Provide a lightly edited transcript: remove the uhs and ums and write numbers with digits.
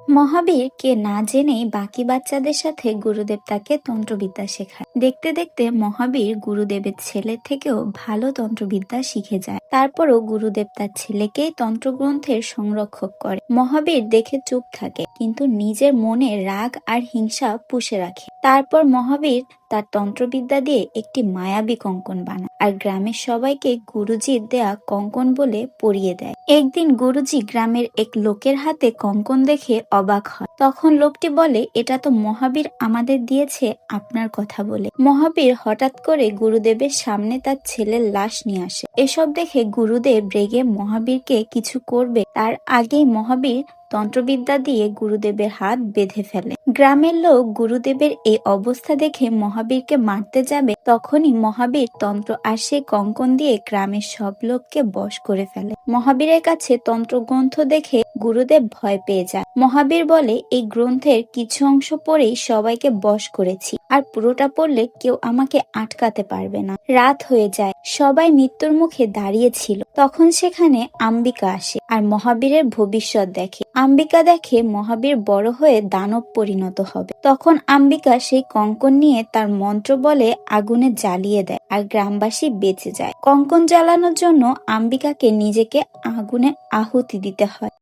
মহাবীর কে না জেনেই বাকি বাচ্চাদের সাথে গুরুদেব তাকে তন্ত্রবিদ্যা শেখায়। দেখতে দেখতে মহাবীর গুরুদেবের ছেলের থেকেও ভালো তন্ত্রবিদ্যা শিখে যায়। তারপরও গুরুদেব তার ছেলেকেই তন্ত্রগ্রন্থের সংরক্ষক করে। মহাবীর দেখে চুপ থাকে, কিন্তু নিজের মনে রাগ আর হিংসা পুষে রাখে। তারপর মহাবীর তার তন্ত্রবিদ্যা দিয়ে একটি মায়াবী কঙ্কন বানায় আর গ্রামের সবাইকে গুরুজির দেয়া কঙ্কন বলে পরিয়ে দেয়। একদিন গুরুজি গ্রামের এক লোকের হাতে কঙ্কন দেখে অবাক হয়। তখন লোকটি বলে, এটা তো মহাবীর আমাদের দিয়েছে আপনার কথা বলে। মহাবীর হঠাৎ করে গুরুদেবের সামনে তার ছেলের লাশ নিয়ে আসে। এসব দেখে গুরুদেব রেগে মহাবীরকে কিছু করবে তার আগেই মহাবীর তন্ত্রবিদ্যা দিয়ে গুরুদেবের হাত বেঁধে ফেলে। গ্রামের লোক গুরুদেবের এই অবস্থা দেখে মহাবীরকে মারতে যাবে, তখনই মহাবীর তন্ত্র আর সেই কঙ্কন দিয়ে গ্রামের সব লোককে বশ করে ফেলে। মহাবীরের কাছে তন্ত্রগ্রন্থ দেখে গুরুদেব ভয় পেয়ে যায়। মহাবীর বলে, এই গ্রন্থের কিছু অংশ পড়েই সবাইকে বশ করেছি, আর পুরোটা পড়লে কেউ আমাকে আটকাতে পারবে না। রাত হয়ে যায়, সবাই মৃত্যুর মুখে দাঁড়িয়েছিল। তখন সেখানে আম্বিকা আসে আর মহাবীরের ভবিষ্যৎ দেখে। আম্বিকা দেখে মহাবীর বড় হয়ে দানব পরিণত হবে। তখন আম্বিকা সেই কঙ্কন নিয়ে তার মন্ত্র বলে আগুনে জ্বালিয়ে দেয় আর গ্রামবাসী বেঁচে যায়। কঙ্কন জ্বালানোর জন্য আম্বিকাকে নিজেকে আগুনে আহুতি দিতে হয়।